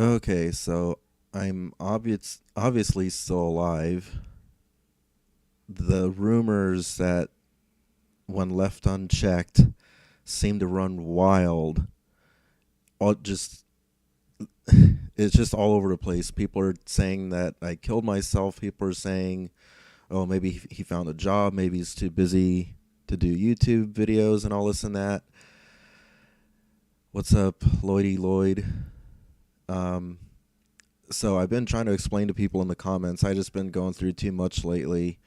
Okay, so I'm obviously still alive. The rumors that, when left unchecked, seem to run wild. All just it's just all over the place. People are saying that I killed myself. People are saying, "Oh, maybe he found a job. Maybe he's too busy to do YouTube videos and all this and that." What's up, Lloydie Lloyd? Um, so I've been trying to explain to people in the comments. I just been going through too much lately.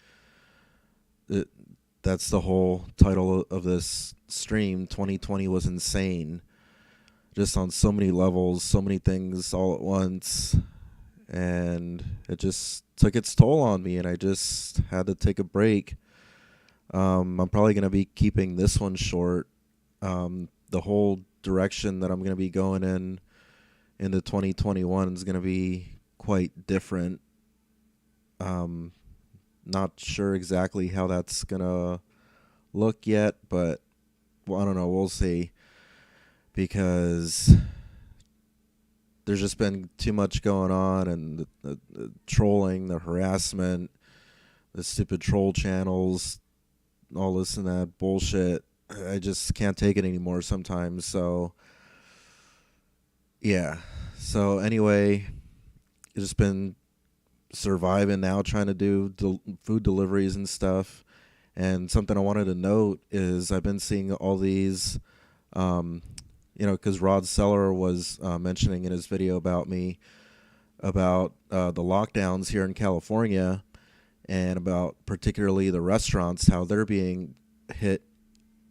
It, that's the whole title of this stream. 2020 was insane, just on so many levels, so many things all at once, and it just took its toll on me, and I just had to take a break. I'm probably going to be keeping this one short. The whole direction that I'm going to be going in the 2021 is going to be quite different. Um, Not sure exactly how that's going to look yet, but well, I don't know. We'll see, because there's just been too much going on, and the trolling, the harassment, the stupid troll channels, all this and that bullshit. I just can't take it anymore sometimes. So, yeah. So, anyway, it's just been surviving now, trying to do food deliveries and stuff. And something I wanted to note is I've been seeing all these, because Rod Seller was mentioning in his video about me about the lockdowns here in California, and about particularly the restaurants, how they're being hit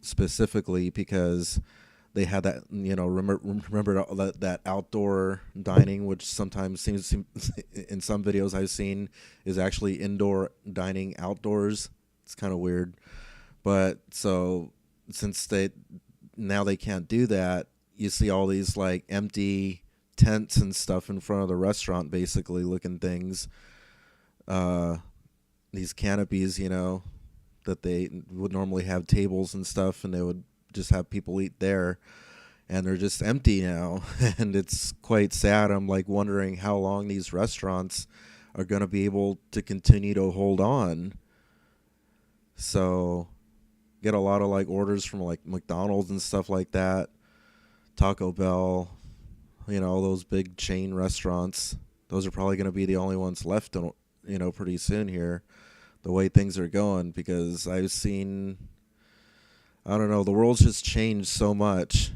specifically because they had that, remember that outdoor dining, which sometimes seems in some videos I've seen is actually indoor dining outdoors. It's kind of weird. But so since they can't do that, you see all these like empty tents and stuff in front of the restaurant, basically looking things. Uh, these canopies, that they would normally have tables and stuff, and they would just have people eat there, and they're just empty now. And it's quite sad. I'm like wondering how long these restaurants are going to be able to continue to hold on. So get a lot of like orders from like McDonald's and stuff like that, Taco Bell, all those big chain restaurants. Those are probably going to be the only ones left, pretty soon here, the way things are going, because I've seen, I don't know, the world's just changed so much.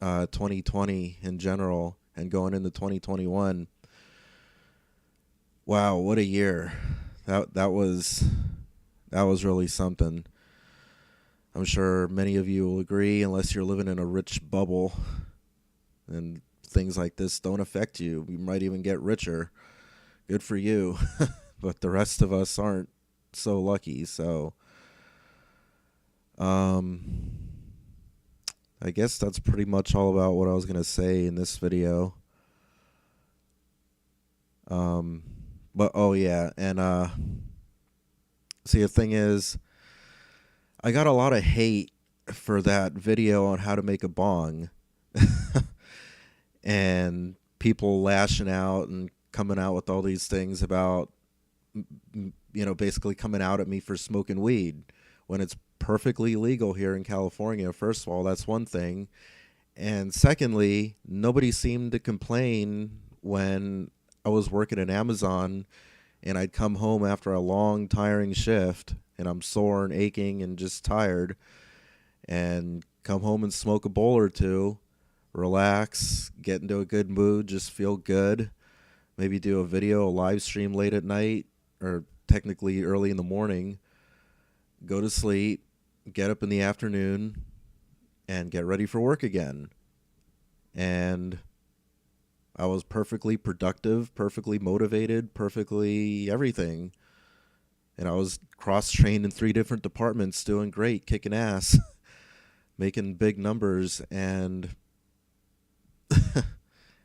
2020 in general, and going into 2021. Wow, what a year. That was really something. I'm sure many of you will agree, unless you're living in a rich bubble and things like this don't affect you. You might even get richer. Good for you. But the rest of us aren't so lucky. So, I guess that's pretty much all about what I was going to say in this video. But oh yeah, and see, the thing is, I got a lot of hate for that video on how to make a bong. And people lashing out and coming out with all these things about, basically coming out at me for smoking weed when it's perfectly legal here in California. First of all, that's one thing. And secondly, nobody seemed to complain when I was working at Amazon and I'd come home after a long, tiring shift, and I'm sore and aching and just tired, and come home and smoke a bowl or two, relax, get into a good mood, just feel good. Maybe do a video, a live stream late at night, or technically early in the morning, go to sleep, get up in the afternoon, and get ready for work again. And I was perfectly productive, perfectly motivated, perfectly everything. And I was cross-trained in 3 different departments, doing great, kicking ass, making big numbers. And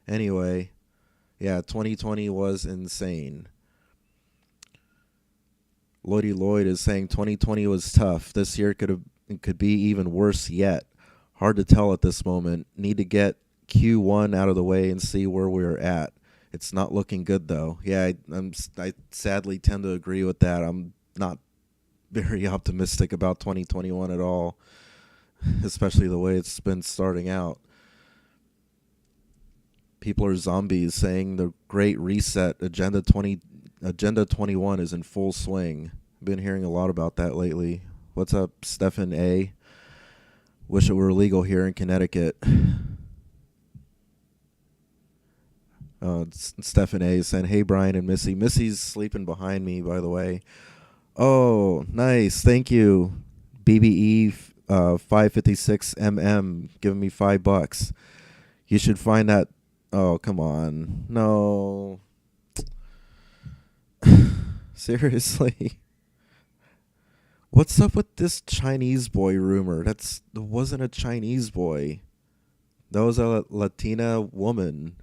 anyway, yeah, 2020 was insane. Lloydie Lloyd is saying 2020 was tough. This year could be even worse yet. Hard to tell at this moment. Need to Q1 out of the way and see where we're at. It's not looking good though. Yeah, I sadly tend to agree with that. I'm not very optimistic about 2021 at all, especially the way it's been starting out. People are zombies saying the Great Reset Agenda 21 is in full swing. I've been hearing a lot about that lately. What's up, Stephen A? Wish it were legal here in Connecticut. Stephen A saying, hey, Brian and Missy. Missy's sleeping behind me, by the way. Oh, nice. Thank you. BBE 556MM giving me $5. You should find that. Oh, come on. No. Seriously. What's up with this Chinese boy rumor? That wasn't a Chinese boy. That was a Latina woman.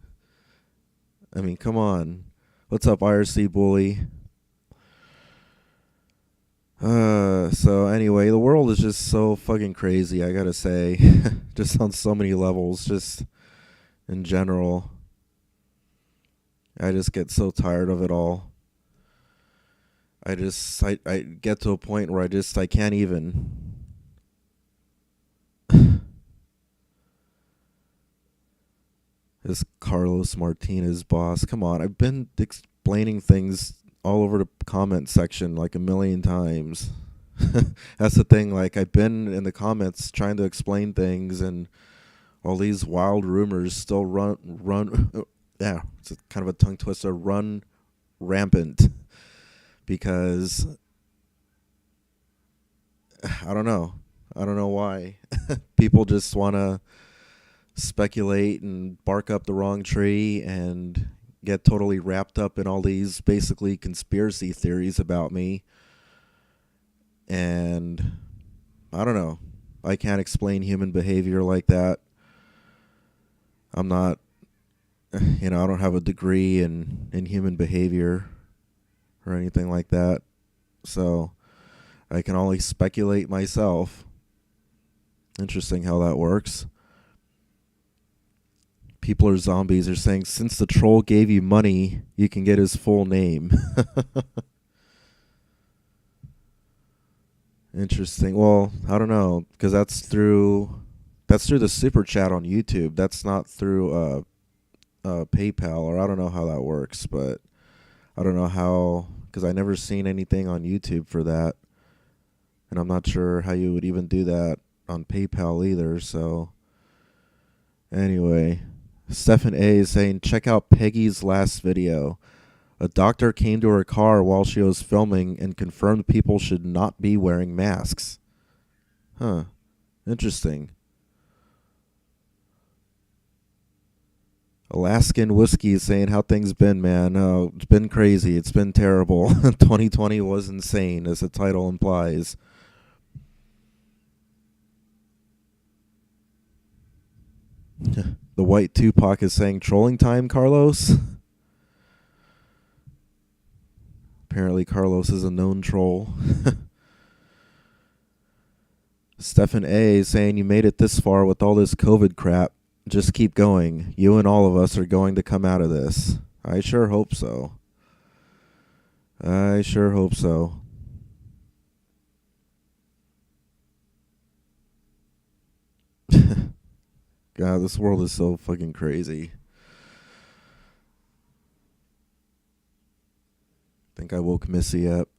I mean, come on. What's up, IRC bully? So anyway, the world is just so fucking crazy, I gotta say. Just on so many levels, just in general. I just get so tired of it all. I get to a point where I can't even. This Carlos Martinez boss. Come on, I've been explaining things all over the comment section like a million times. That's the thing, like I've been in the comments trying to explain things and all these wild rumors still run yeah, it's kind of a tongue twister, run rampant because I don't know why. People just want to speculate and bark up the wrong tree and get totally wrapped up in all these basically conspiracy theories about me. And I don't know. I can't explain human behavior like that. I'm not, I don't have a degree in human behavior or anything like that. So I can only speculate myself. Interesting how that works. People are zombies. They're saying, since the troll gave you money, you can get his full name. Interesting. Well, I don't know, because that's through the super chat on YouTube. That's not through PayPal, or I don't know how that works, but I don't know how, because I never seen anything on YouTube for that, and I'm not sure how you would even do that on PayPal either. So anyway, Stephen A is saying, check out Peggy's last video. A doctor came to her car while she was filming and confirmed people should not be wearing masks. Huh. Interesting. Alaskan Whiskey is saying, how things been, man? Oh, it's been crazy. It's been terrible. 2020 was insane, as the title implies. The White Tupac is saying, trolling time, Carlos? Apparently Carlos is a known troll. Stephen A is saying, you made it this far with all this COVID crap. Just keep going. You and all of us are going to come out of this. I sure hope so. I sure hope so. God, this world is so fucking crazy. I think I woke Missy up.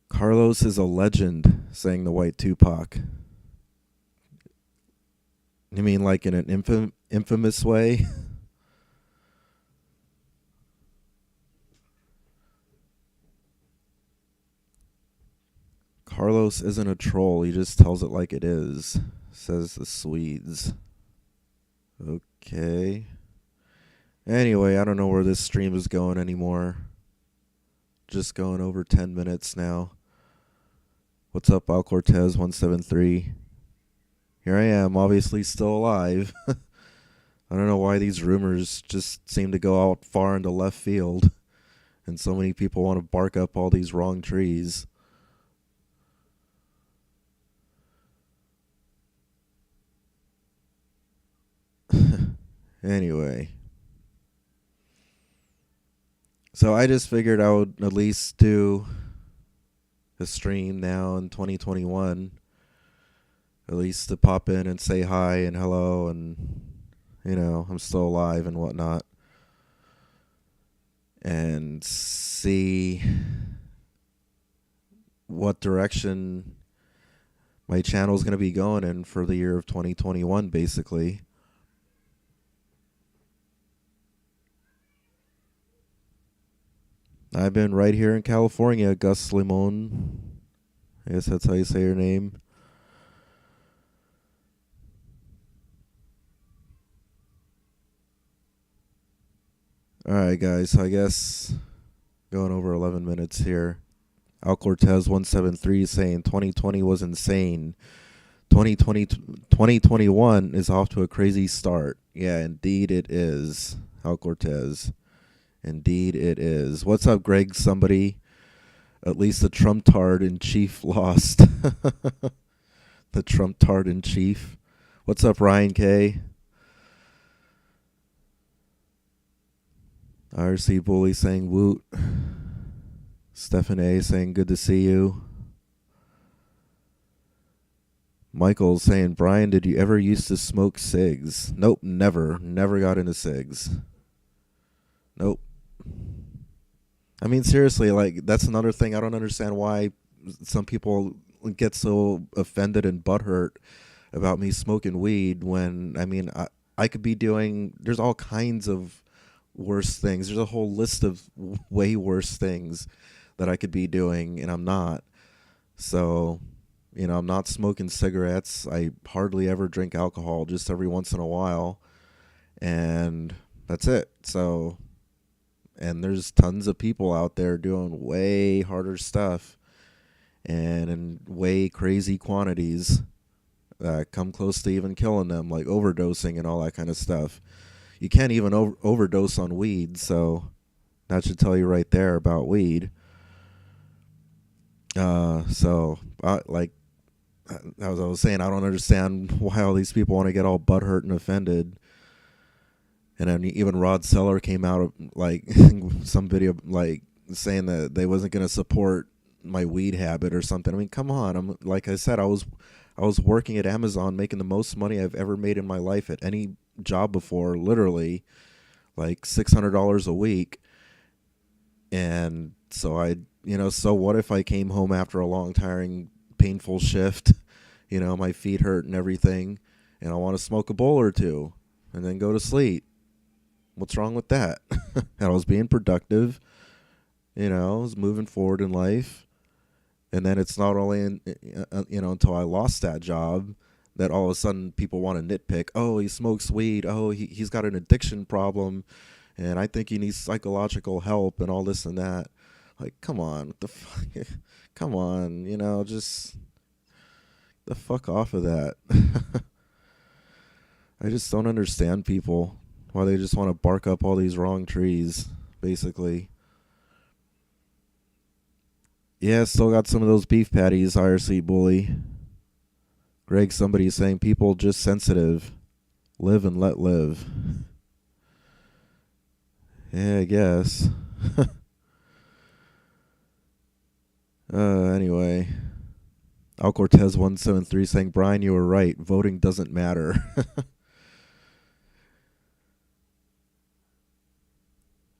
Carlos is a legend, saying the White Tupac. You mean like in an infamous way? Carlos isn't a troll, he just tells it like it is, says the Swedes. Okay. Anyway, I don't know where this stream is going anymore. Just going over 10 minutes now. What's up, Al Cortez 173? Here I am, obviously still alive. I don't know why these rumors just seem to go out far into left field, and so many people want to bark up all these wrong trees. Anyway, so I just figured I would at least do a stream now in 2021, at least to pop in and say hi and hello, and I'm still alive and whatnot, and see what direction my channel is going to be going in for the year of 2021, basically. I've been right here in California, Gus Limon. I guess that's how you say your name. Alright, guys, so I guess going over 11 minutes here. Al Cortez 173 saying 2020 was insane. 2021 is off to a crazy start. Yeah, indeed it is. Al Cortez. Indeed it is. What's up, Greg? Somebody. At least the Trump tard in chief lost. The Trump tard in chief. What's up, Ryan K? RC Bully saying woot. Stephen A saying good to see you. Michael saying, Brian, did you ever used to smoke cigs? Nope, never. Never got into cigs. Nope. I mean, seriously, like, that's another thing. I don't understand why some people get so offended and butthurt about me smoking weed when, I mean, I could be doing, there's all kinds of worse things. There's a whole list of way worse things that I could be doing, and I'm not. So, I'm not smoking cigarettes. I hardly ever drink alcohol, just every once in a while. And that's it. So, and there's tons of people out there doing way harder stuff and in way crazy quantities that come close to even killing them, like overdosing and all that kind of stuff. You can't even overdose on weed, so that should tell you right there about weed. Like, as I was saying, I don't understand why all these people want to get all butthurt and offended. And then even Rod Seller came out, like, some video, like, saying that they wasn't going to support my weed habit or something. I mean, come on. Like I said, I was working at Amazon, making the most money I've ever made in my life at any job before, literally, like $600 a week. And so so what if I came home after a long, tiring, painful shift, my feet hurt and everything, and I want to smoke a bowl or two and then go to sleep? What's wrong with that? And I was being productive, I was moving forward in life. And then it's not only until I lost that job that all of a sudden people want to nitpick. Oh, he smokes weed. Oh, he's got an addiction problem, and I think he needs psychological help and all this and that. Like, come on, what the fuck? Come on, just the fuck off of that. I just don't understand people, why they just want to bark up all these wrong trees, basically. Yeah, still got some of those beef patties, IRC Bully. Greg, somebody's saying people just sensitive. Live and let live. Yeah, I guess. Anyway. Al Cortez 173 saying, Brian, you were right. Voting doesn't matter.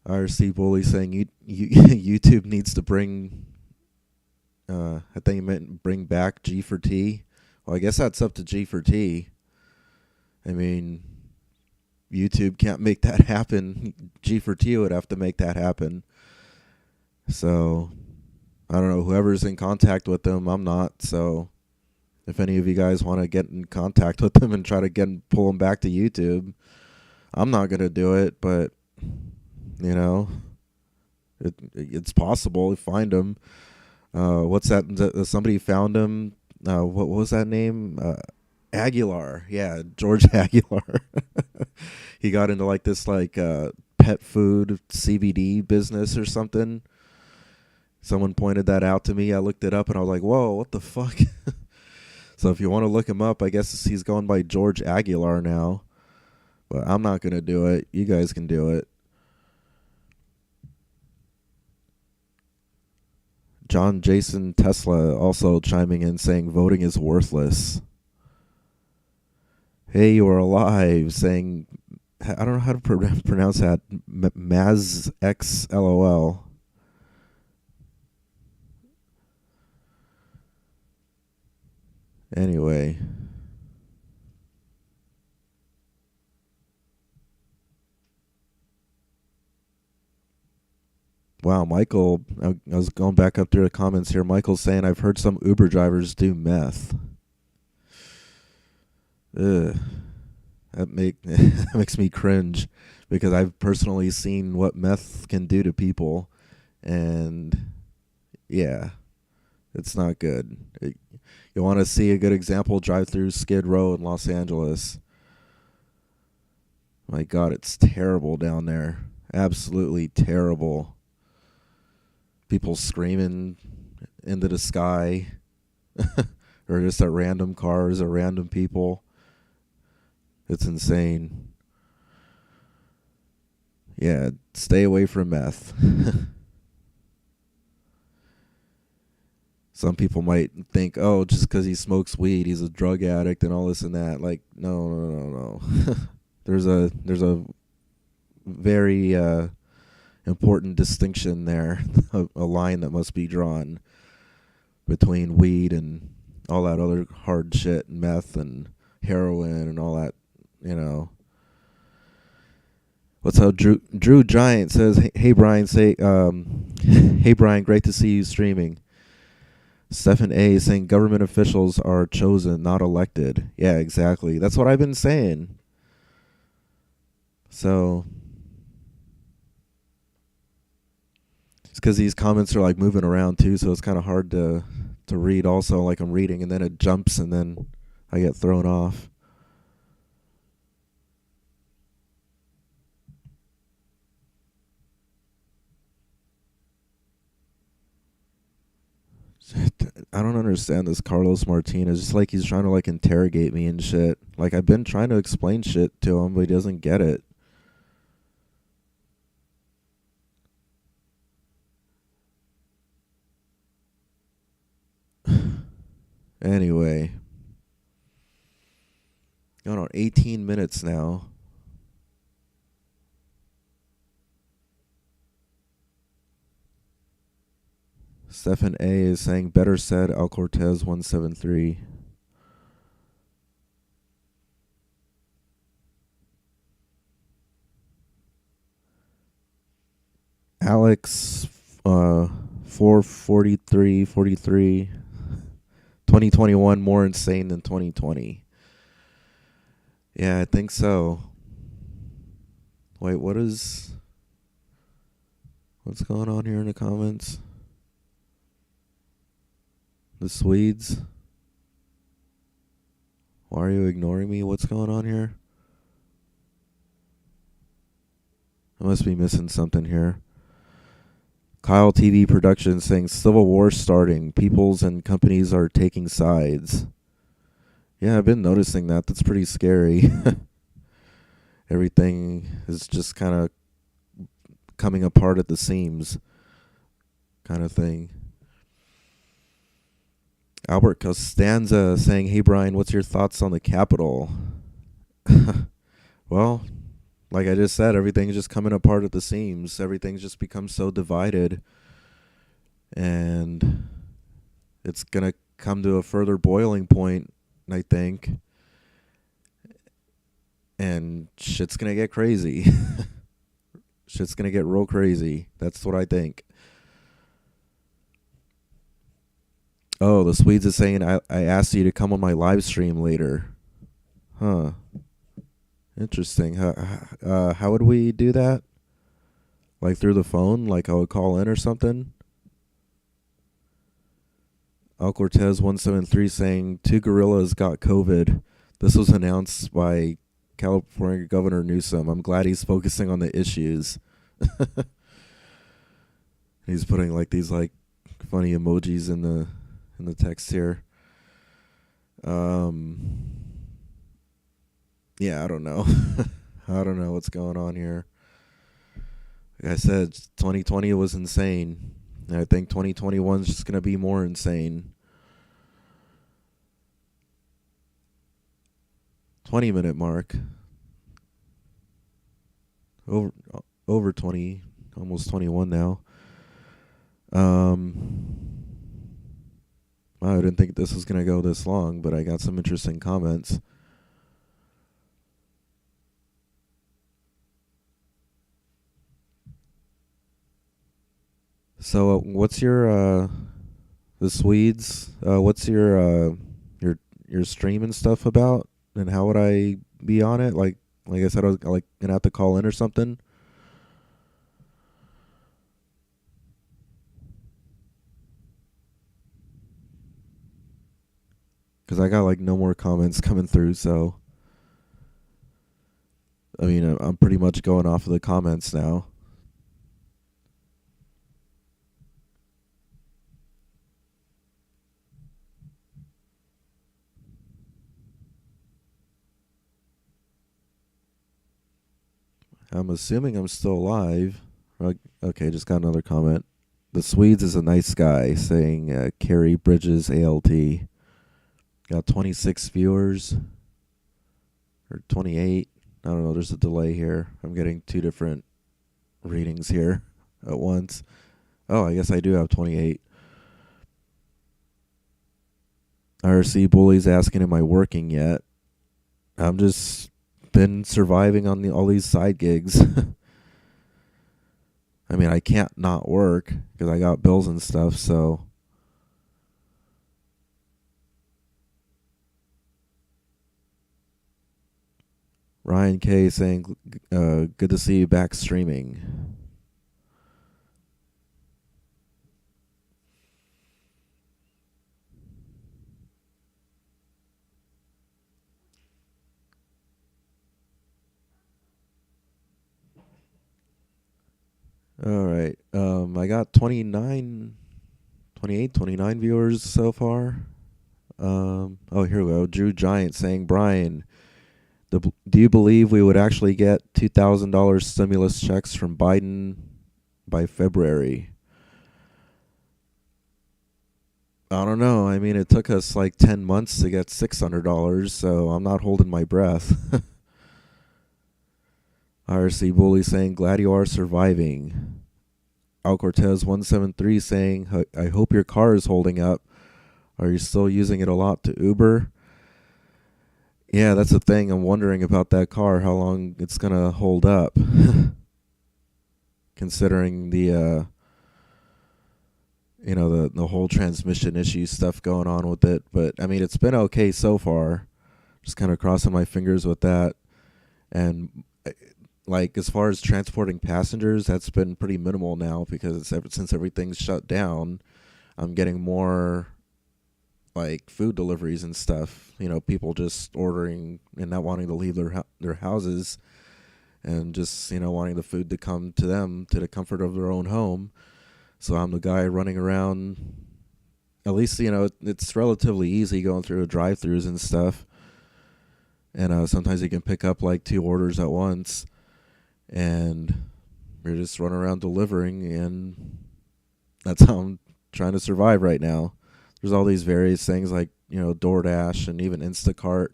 RC Bully saying YouTube needs to bring, I think he meant bring back G4T. Well, I guess that's up to G4T. I mean, YouTube can't make that happen. G4T would have to make that happen. So, I don't know. Whoever's in contact with them, I'm not. So, if any of you guys want to get in contact with them and try to pull them back to YouTube, I'm not going to do it, but it's possible to find them. What's that? Somebody found him. What was that name? Aguilar. Yeah, George Aguilar. He got into like this pet food CBD business or something. Someone pointed that out to me. I looked it up and I was like, whoa, what the fuck? So if you want to look him up, I guess he's going by George Aguilar now. But I'm not gonna do it. You guys can do it. John Jason Tesla also chiming in saying voting is worthless. Hey, you are alive, saying, I don't know how to pronounce that. Maz X LOL. Anyway. Wow, Michael, I was going back up through the comments here. Michael's saying, I've heard some Uber drivers do meth. Ugh. That makes me cringe because I've personally seen what meth can do to people, and yeah, it's not good. You want to see a good example? Drive through Skid Row in Los Angeles. My God, it's terrible down there. Absolutely terrible. People screaming into the sky, or just at random cars or random people. It's insane. Yeah, stay away from meth. Some people might think, oh, just because he smokes weed, he's a drug addict and all this and that. Like, no, no, no, no. there's a very important distinction there, a line that must be drawn between weed and all that other hard shit, meth and heroin and all that, you know. What's up, Drew Giant says, "Hey Brian, hey Brian, great to see you streaming." Stephen A is saying government officials are chosen, not elected. Yeah, exactly. That's what I've been saying. So it's because these comments are like moving around too, so it's kind of hard to read. Also, like I'm reading and then it jumps and then I get thrown off. I don't understand this Carlos Martinez. It's like he's trying to like interrogate me and shit. Like I've been trying to explain shit to him, but he doesn't get it. Anyway, going on 18 minutes now. Stephen A is saying better said Al Cortez 173. Alex 443 2021 more insane than 2020. Yeah, I think so. Wait, what's going on here in the comments? The Swedes? Why are you ignoring me? What's going on here? I must be missing something here. Kyle TV Productions saying Civil War starting. Peoples and companies are taking sides. Yeah, I've been noticing that. That's pretty scary. Everything is just kind of coming apart at the seams, kind of thing. Albert Costanza saying, hey Brian, what's your thoughts on the Capitol? Well, like I just said, everything's just coming apart at the seams. Everything's just become so divided. And it's going to come to a further boiling point, I think. And shit's going to get crazy. Shit's going to get real crazy. That's what I think. Oh, the Swedes is saying I asked you to come on my live stream later. Huh. Interesting. How would we do that? Like through the phone? Like I would call in or something? Al Cortez 173 saying 2 gorillas got COVID. This was announced by California Governor Newsom. I'm glad he's focusing on the issues. He's putting like these like funny emojis in the text here. Yeah, I don't know. I don't know what's going on here. Like I said, 2020 was insane. And I think 2021 is just going to be more insane. 20-minute mark. Over over 20, almost 21 now. Um I didn't think this was going to go this long, but I got some interesting comments. So, what's your the Swedes? What's your stream and stuff about? And how would I be on it? Like I said, I was like gonna have to call in or something. Cause I got like no more comments coming through. So I mean, I'm pretty much going off of the comments now. I'm assuming I'm still alive. Okay, just got another comment. The Swedes is a nice guy saying Carrie Bridges ALT. Got 26 viewers or 28. I don't know. There's a delay here. I'm getting two different readings here at once. Oh, I guess I do have 28. IRC Bully's asking, am I working yet? I'm just been surviving on all these side gigs. I mean, I can't not work because I got bills and stuff, so. Ryan K saying, good to see you back streaming. All right. I got 29, 28, 29 viewers so far. Oh, here we go. Drew Giant saying, Brian, do you believe we would actually get $2,000 stimulus checks from Biden by February? I don't know. I mean, it took us like 10 months to get $600, so I'm not holding my breath. IRC Bully saying, glad you are surviving. Al Cortez 173 saying, I hope your car is holding up. Are you still using it a lot to Uber? Yeah, that's the thing. I'm wondering about that car, how long it's going to hold up. Considering the the whole transmission issue stuff going on with it. But I mean, it's been okay so far. Just kind of crossing my fingers with that. And like as far as transporting passengers, that's been pretty minimal now because since everything's shut down, I'm getting more like food deliveries and stuff. People just ordering and not wanting to leave their houses, and just wanting the food to come to them to the comfort of their own home. So I'm the guy running around. At least it's relatively easy going through the drive-throughs and stuff. And sometimes you can pick up like 2 orders at once, and you're just running around delivering, and that's how I'm trying to survive right now. There's all these various things like DoorDash and even Instacart.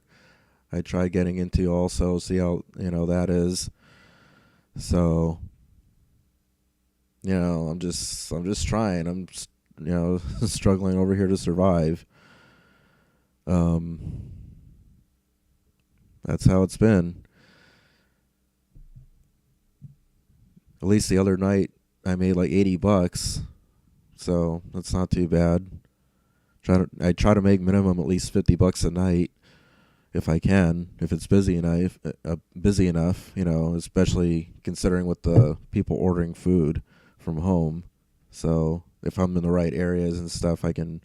I try getting into also, see how that is. So I'm just trying. I'm struggling over here to survive. That's how it's been. At least the other night I made like $80, so that's not too bad. I try to make minimum at least $50 a night if I can, if it's busy enough. Especially considering with the people ordering food from home. So if I'm in the right areas and stuff, I can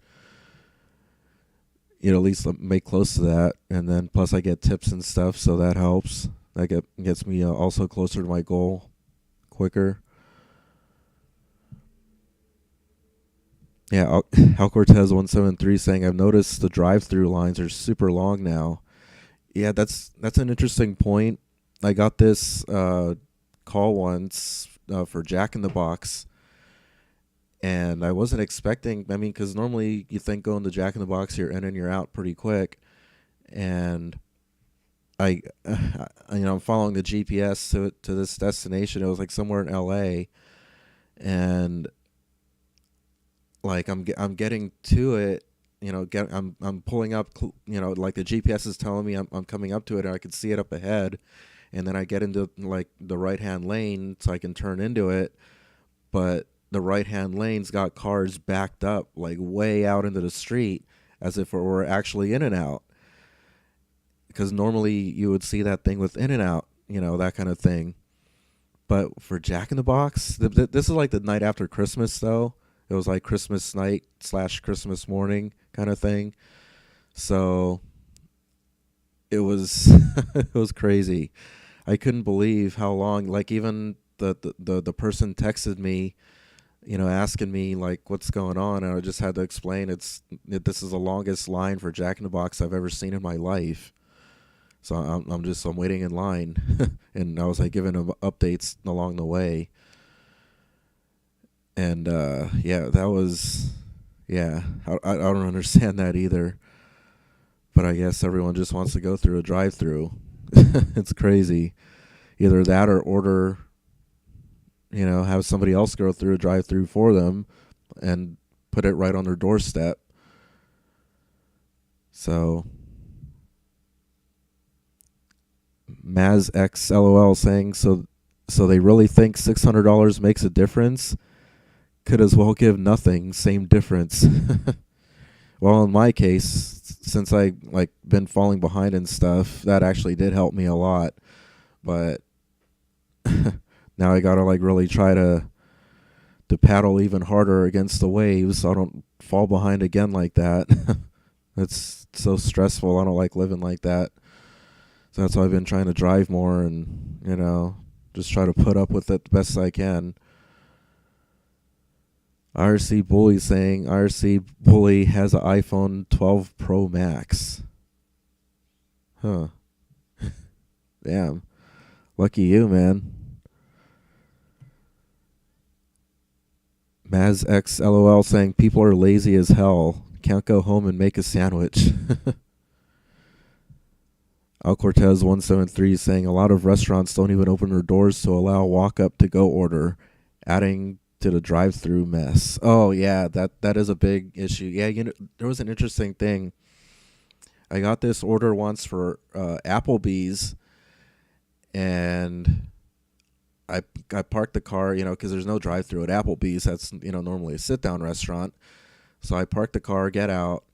at least make close to that. And then plus I get tips and stuff, so that helps. That gets me also closer to my goal quicker. Yeah, Al Cortez 173 saying, I've noticed the drive-through lines are super long now. Yeah, that's an interesting point. I got this call once for Jack in the Box, and I wasn't expecting. I mean, because normally you think going to Jack in the Box, you're in and you're out pretty quick, and I, I'm following the GPS to this destination. It was like somewhere in L.A., and like I'm getting to it. I'm pulling up. Like the GPS is telling me I'm coming up to it, and I can see it up ahead. And then I get into like the right hand lane so I can turn into it, but the right hand lane's got cars backed up like way out into the street as if it were actually In and Out. Because normally you would see that thing with In and Out, that kind of thing. But for Jack in the Box, this is like the night after Christmas, though. It was like Christmas night / Christmas morning kind of thing. So it was it was crazy. I couldn't believe how long. Like even the person texted me, asking me like what's going on, and I just had to explain this is the longest line for Jack in the Box I've ever seen in my life. So I'm waiting in line, and I was like giving him updates along the way. And yeah, that was yeah. I don't understand that either. But I guess everyone just wants to go through a drive-through. It's crazy. Either that or order, have somebody else go through a drive-through for them and put it right on their doorstep. So Maz X LOL saying so they really think $600 makes a difference? Could as well give nothing, same difference. Well, in my case, since I like been falling behind and stuff, that actually did help me a lot. But now I gotta like really try to paddle even harder against the waves so I don't fall behind again like that. It's so stressful. I don't like living like that. So that's why I've been trying to drive more and, just try to put up with it the best I can. IRC Bully saying IRC Bully has an iPhone 12 Pro Max. Huh. Damn. Lucky you, man. Maz X LOL saying people are lazy as hell. Can't go home and make a sandwich. Al Cortez 173 saying a lot of restaurants don't even open their doors to allow walk up to go order, adding to the drive-through mess. Oh yeah, that is a big issue. Yeah, there was an interesting thing. I got this order once for Applebee's, and I parked the car, because there's no drive-through at Applebee's. That's normally a sit-down restaurant. So I parked the car, get out,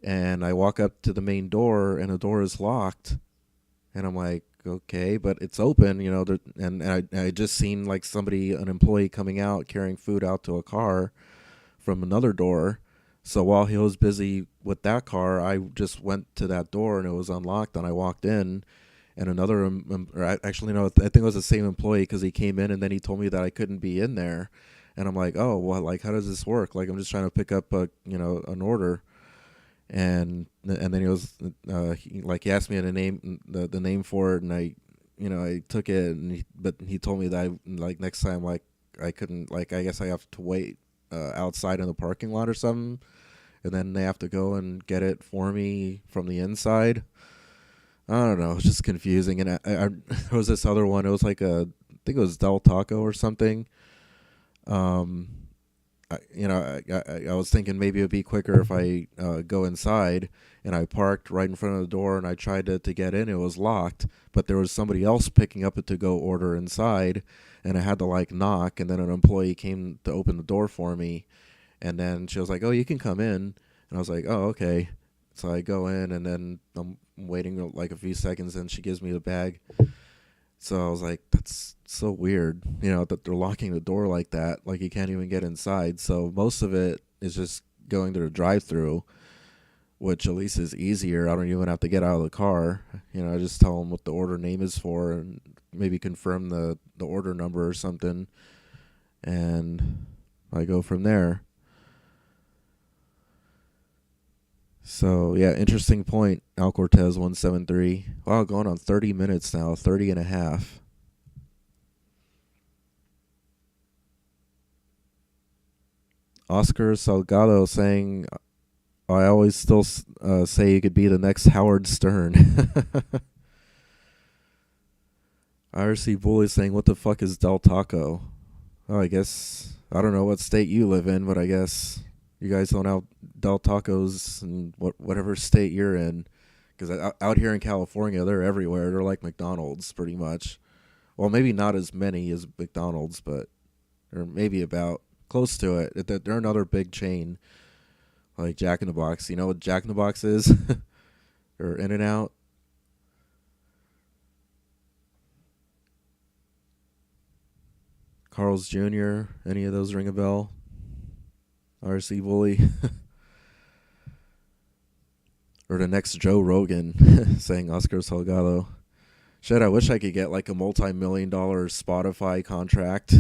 and I walk up to the main door, and the door is locked. And I'm like, okay, but it's open, and I just seen like an employee coming out carrying food out to a car from another door. So while he was busy with that car, I just went to that door and it was unlocked, and I walked in, and another, actually no, I think it was the same employee because he came in and then he told me that I couldn't be in there, and I'm like, oh, well, like how does this work? Like I'm just trying to pick up an order. And then he was he asked me the name for it, and I took it, but he told me that like next time like I couldn't, like I guess I have to wait outside in the parking lot or something, and then they have to go and get it for me from the inside. I don't know, it's just confusing. And there was this other one. It was like I think it was Del Taco or something. I was thinking maybe it would be quicker if I go inside, and I parked right in front of the door, and I tried to get in. It was locked, but there was somebody else picking up a to-go order inside, and I had to like knock, and then an employee came to open the door for me, and then she was like, oh, you can come in, and I was like, oh, okay. So I go in, and then I'm waiting like a few seconds, and she gives me the bag. So I was like, that's so weird, that they're locking the door like that, like you can't even get inside. So most of it is just going to the drive-through, which at least is easier. I don't even have to get out of the car. I just tell them what the order name is for and maybe confirm the order number or something, and I go from there. So, yeah, interesting point. Al Cortez 173. Wow, going on 30 minutes now, 30 and a half. Oscar Salgado saying, I always still say you could be the next Howard Stern. IRC Bully saying, what the fuck is Del Taco? Oh, I guess, I don't know what state you live in, but I guess you guys don't have Del Tacos in whatever state you're in. Because out here in California, they're everywhere. They're like McDonald's, pretty much. Well, maybe not as many as McDonald's, but or maybe about close to it. They're another big chain, like Jack in the Box. You know what Jack in the Box is? Or In-N-Out? Carl's Jr., any of those ring a bell? RC Bully? Or the next Joe Rogan saying Oscar Salgado. Shit, I wish I could get like a multi-million-dollar Spotify contract.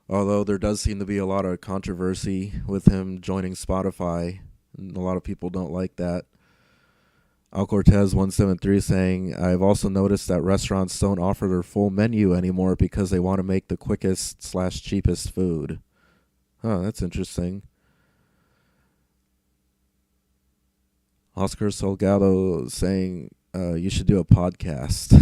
Although there does seem to be a lot of controversy with him joining Spotify, and a lot of people don't like that. Al Cortez 173 saying, I've also noticed that restaurants don't offer their full menu anymore because they want to make the quickest / cheapest food. Huh, that's interesting. Oscar Salgado saying, you should do a podcast.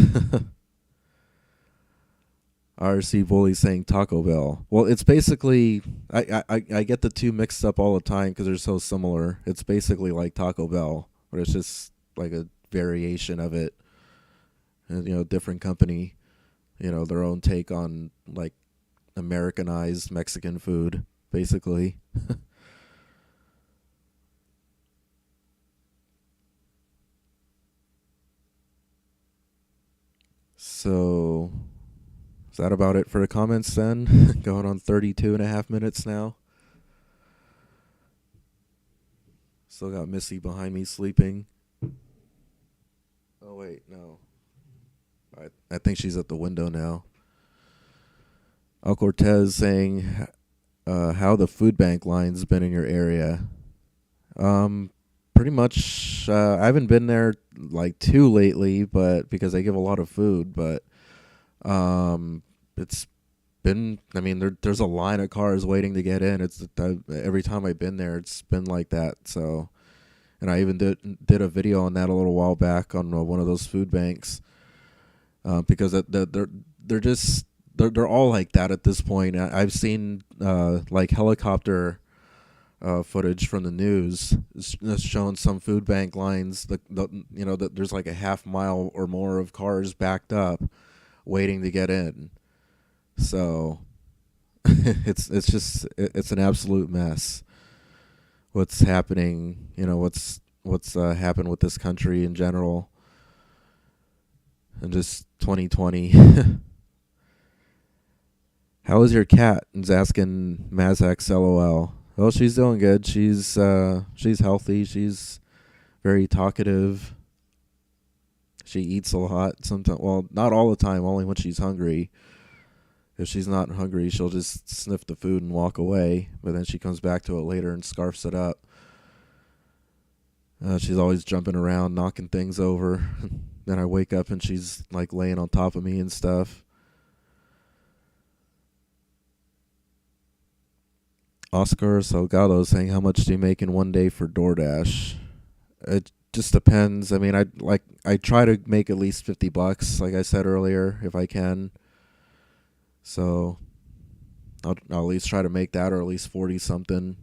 RC Bully saying Taco Bell. Well, it's basically, I get the two mixed up all the time because they're so similar. It's basically like Taco Bell, but it's just like a variation of it. And, different company, their own take on like Americanized Mexican food, basically. So, is that about it for the comments then? Going on 32 and a half minutes now. Still got Missy behind me sleeping. Oh, wait, no. I think she's at the window now. Al Cortez saying, how the food bank line's been in your area. Pretty much, I haven't been there like too lately, but because they give a lot of food, but it's been, I mean, there's a line of cars waiting to get in. Every time I've been there, it's been like that. So, and I even did a video on that a little while back on one of those food banks, because they're all like that at this point. I've seen like helicopter footage from the news that's showing some food bank lines. That there's like a half mile or more of cars backed up, waiting to get in. So it's an absolute mess. What's happening? What's happened with this country in general, and just 2020. How is your cat? Is asking Mazak LOL. Oh, she's doing good. She's healthy. She's very talkative. She eats a lot sometimes. Well, not all the time, only when she's hungry. If she's not hungry, she'll just sniff the food and walk away. But then she comes back to it later and scarfs it up. She's always jumping around, knocking things over. Then I wake up and she's like laying on top of me and stuff. Oscar Salgado saying, how much do you make in one day for DoorDash? It just depends. I mean, I try to make at least $50, like I said earlier, if I can. So I'll at least try to make that, or at least 40 something.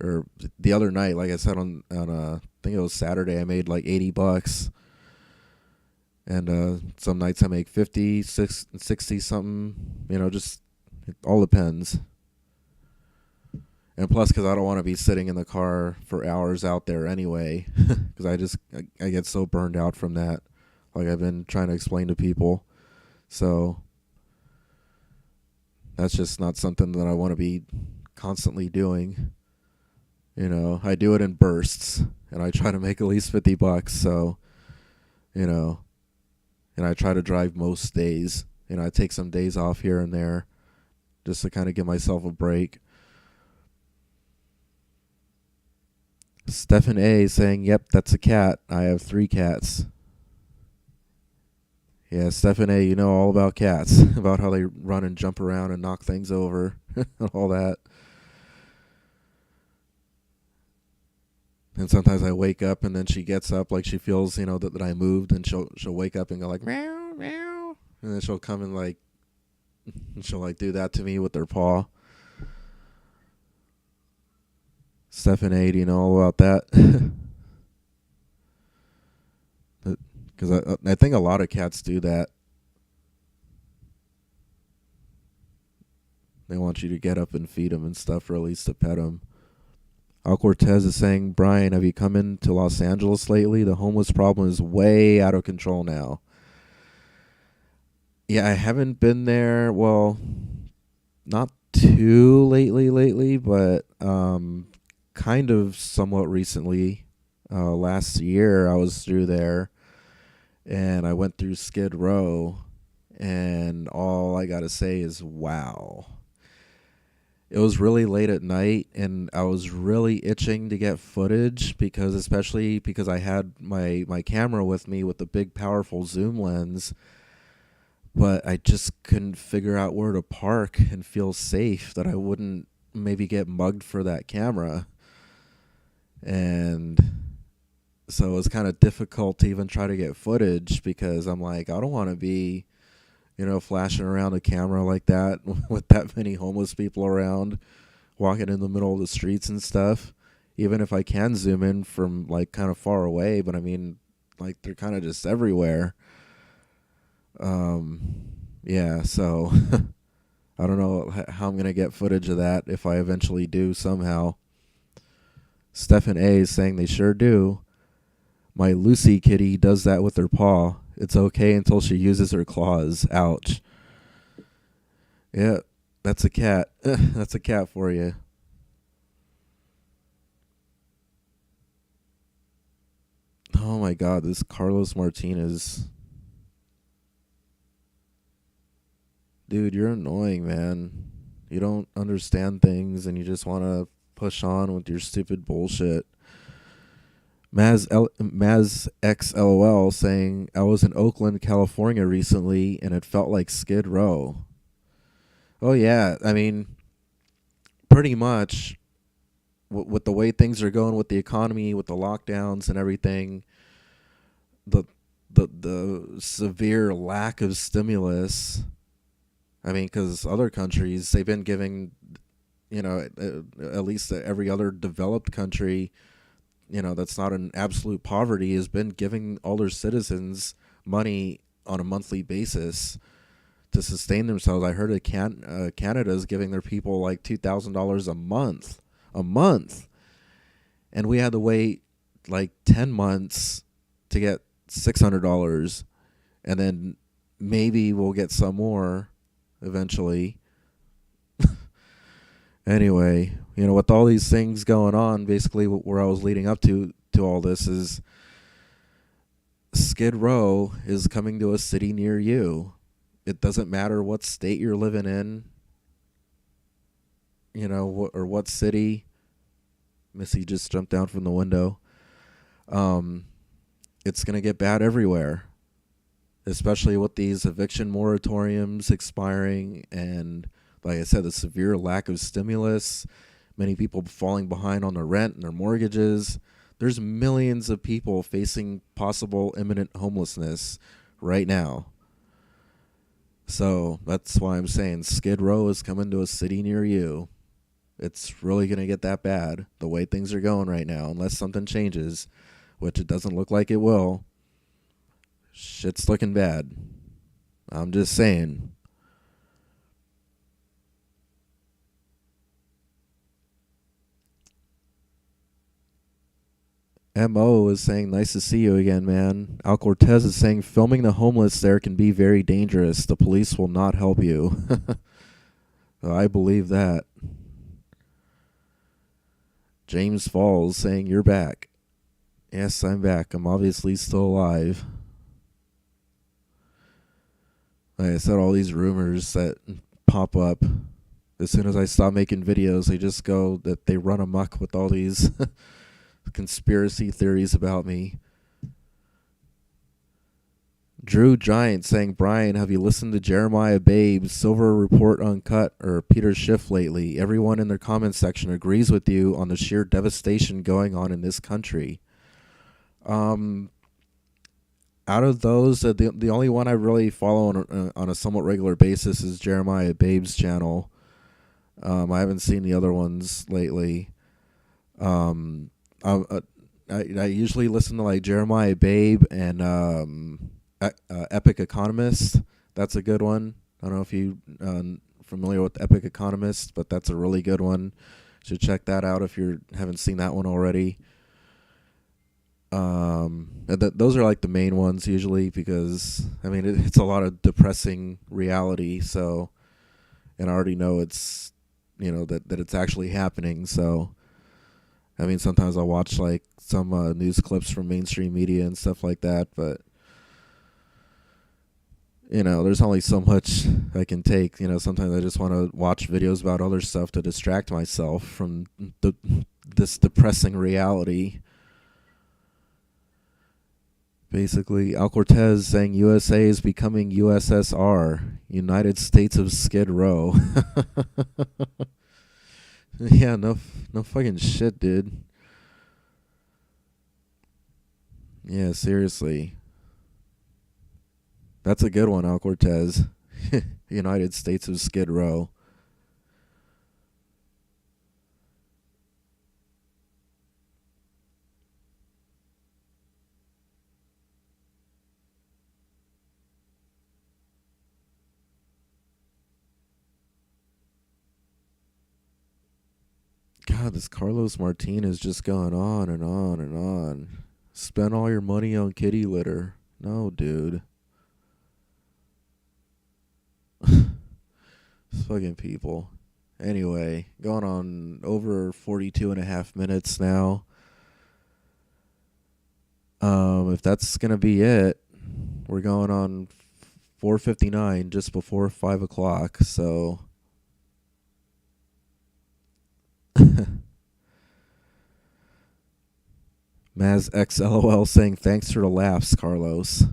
Or the other night, like I said on I think it was Saturday, I made like $80. And some nights I make 50, 60 something. Just it all depends. And plus, because I don't want to be sitting in the car for hours out there anyway, because I get so burned out from that, like I've been trying to explain to people. So that's just not something that I want to be constantly doing. I do it in bursts, and I try to make at least $50. So, and I try to drive most days. I take some days off here and there, just to kind of give myself a break. Stephen A saying, "Yep, that's a cat. I have 3 cats." Yeah, Stephen A, you know all about cats, about how they run and jump around and knock things over, all that. And sometimes I wake up and then she gets up like she feels, that I moved, and she'll wake up and go like meow meow, and then she'll come and like she'll like do that to me with her paw. Stephen A, do you know all about that? Because I think a lot of cats do that. They want you to get up and feed them and stuff, or at least to pet them. Al Cortez is saying, Brian, have you come into Los Angeles lately? The homeless problem is way out of control now. Yeah, I haven't been there. Well, not too lately, but kind of somewhat recently. Last year, I was through there, and I went through Skid Row, and all I gotta say is, wow. It was really late at night, and I was really itching to get footage, especially because I had my camera with me with the big powerful zoom lens, but I just couldn't figure out where to park and feel safe, that I wouldn't maybe get mugged for that camera. And so it was kind of difficult to even try to get footage, because I'm like, I don't want to be flashing around a camera like that with that many homeless people around, walking in the middle of the streets and stuff. Even if I can zoom in from like kind of far away, but I mean, like they're kind of just everywhere. Yeah, so I don't know how I'm gonna get footage of that if I eventually do somehow. Stephen A is saying they sure do. My Lucy kitty does that with her paw. It's okay until she uses her claws. Ouch. Yeah, that's a cat. That's a cat for you. Oh my god, this Carlos Martinez. Dude, you're annoying, man. You don't understand things and you just want to push on with your stupid bullshit. Maz XLOL saying, I was in Oakland, California recently, and it felt like Skid Row. Oh, yeah. I mean, pretty much with the way things are going with the economy, with the lockdowns and everything, the severe lack of stimulus. I mean, because other countries, they've been giving, at least every other developed country, that's not in absolute poverty, has been giving all their citizens money on a monthly basis to sustain themselves. I heard Canada is giving their people like $2,000 a month, and we had to wait like 10 months to get $600, and then maybe we'll get some more eventually. Anyway, with all these things going on, basically where I was leading up to all this is Skid Row is coming to a city near you. It doesn't matter what state you're living in, or what city. Missy just jumped down from the window. It's going to get bad everywhere, especially with these eviction moratoriums expiring, and like I said, the severe lack of stimulus, many people falling behind on their rent and their mortgages. There's millions of people facing possible imminent homelessness right now. So that's why I'm saying Skid Row is coming to a city near you. It's really going to get that bad the way things are going right now, unless something changes, which it doesn't look like it will. Shit's looking bad. I'm just saying. MO is saying, nice to see you again, man. Al Cortez is saying, filming the homeless there can be very dangerous. The police will not help you. Well, I believe that. James Falls saying, you're back. Yes, I'm back. I'm obviously still alive. Like I said, all these rumors that pop up, as soon as I stop making videos, they just go that they run amok with all these conspiracy theories about me. Drew Giant saying, Brian, have you listened to Jeremiah Babe's Silver Report Uncut or Peter Schiff lately? Everyone in their comment section agrees with you on the sheer devastation going on in this country. Out of those, the only one I really follow on a somewhat regular basis is Jeremiah Babe's channel. I haven't seen the other ones lately. I usually listen to like Jeremiah Babe and Epic Economist. That's a good one. I don't know if you familiar with Epic Economist, but that's a really good one. Should check that out if you haven't seen that one already. Those are like the main ones usually because I mean it's a lot of depressing reality. So, and I already know it's that it's actually happening. So, I mean sometimes I'll watch like some news clips from mainstream media and stuff like that, but there's only so much I can take. Sometimes I just want to watch videos about other stuff to distract myself from this depressing reality. Basically, Al Cortez saying USA is becoming USSR, United States of Skid Row. Yeah, no fucking shit, dude. Yeah, seriously. That's a good one, Al Cortez. United States of Skid Row. God, this Carlos Martinez just going on and on and on. Spend all your money on kitty litter. No, dude. Fucking people. Anyway, going on over 42 and a half minutes now. If that's going to be it, we're going on 4:59, just before 5 o'clock, so... Maz XLOL saying, thanks for the laughs, Carlos.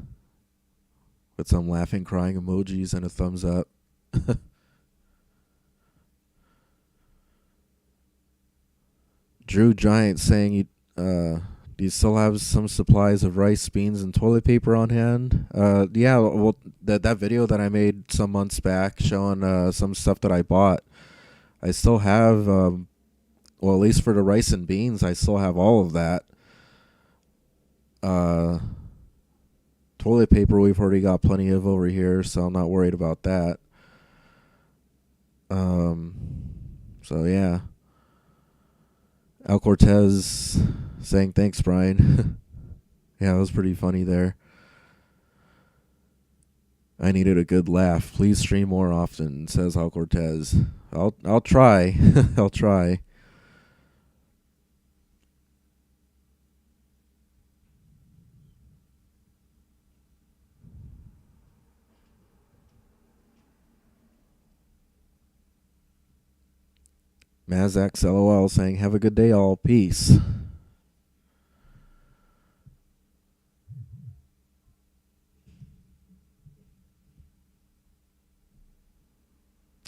With some laughing, crying emojis and a thumbs up. Drew Giant saying, do you still have some supplies of rice, beans, and toilet paper on hand? Yeah, well, that video that I made some months back showing some stuff that I bought, I still have, well, at least for the rice and beans, I still have all of that. Toilet paper we've already got plenty of over here, so I'm not worried about that. So yeah. Al Cortez saying thanks, Brian. Yeah, it was pretty funny there. I needed a good laugh. Please stream more often, says Al Cortez. I'll try. I'll try. Mazax LOL saying, have a good day all. Peace.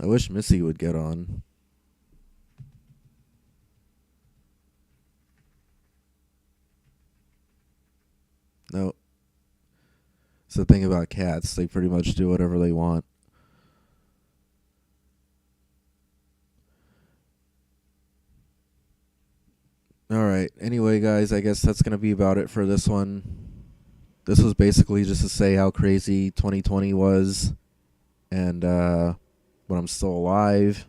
I wish Missy would get on. No. It's the thing about cats. They pretty much do whatever they want. Alright, anyway, guys, I guess that's going to be about it for this one. This was basically just to say how crazy 2020 was, and but I'm still alive,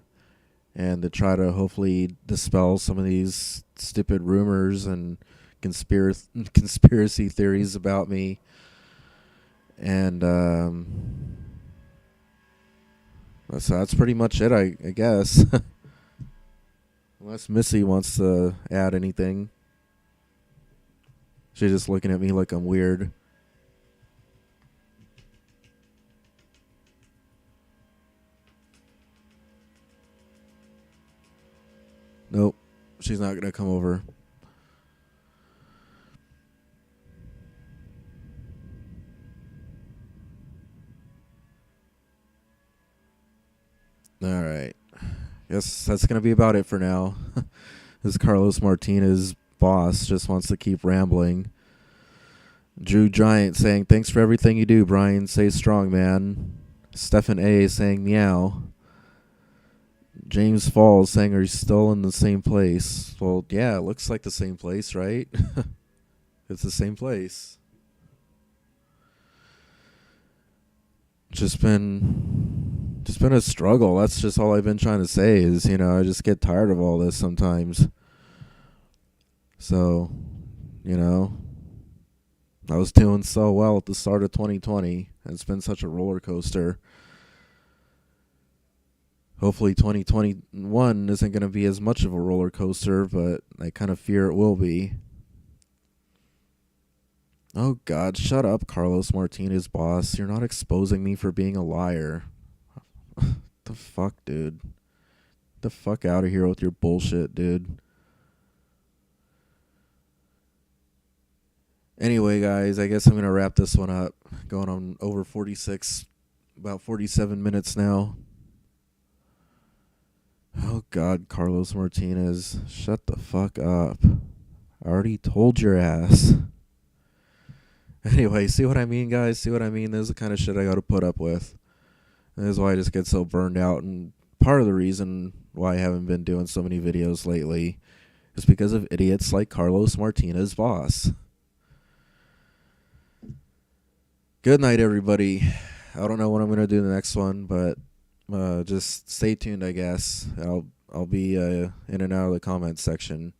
and to try to hopefully dispel some of these stupid rumors and conspiracy theories about me. And so that's pretty much it, I guess. Unless Missy wants to add anything. She's just looking at me like I'm weird. Nope. She's not going to come over. All right. Guess that's going to be about it for now. This Carlos Martinez boss just wants to keep rambling. Drew Giant saying, thanks for everything you do, Brian. Stay strong, man. Stephen A. saying, meow. James Falls saying, are you still in the same place? Well, yeah, it looks like the same place, right? It's the same place. Just been a struggle. That's just all I've been trying to say is, I just get tired of all this sometimes. So, I was doing so well at the start of 2020. It's been such a roller coaster. Hopefully 2021 isn't going to be as much of a roller coaster, but I kind of fear it will be. Oh God, shut up, Carlos Martinez, boss. You're not exposing me for being a liar. The fuck, dude? The fuck out of here with your bullshit, dude. Anyway, guys, I guess I'm going to wrap this one up. Going on over 46, about 47 minutes now. Oh God, Carlos Martinez, shut the fuck up. I already told your ass. Anyway, see what I mean, guys? See what I mean? This is the kind of shit I gotta put up with. And this is why I just get so burned out. And part of the reason why I haven't been doing so many videos lately is because of idiots like Carlos Martinez, boss. Good night, everybody. I don't know what I'm gonna do in the next one, but just stay tuned, I guess. I'll be in and out of the comments section.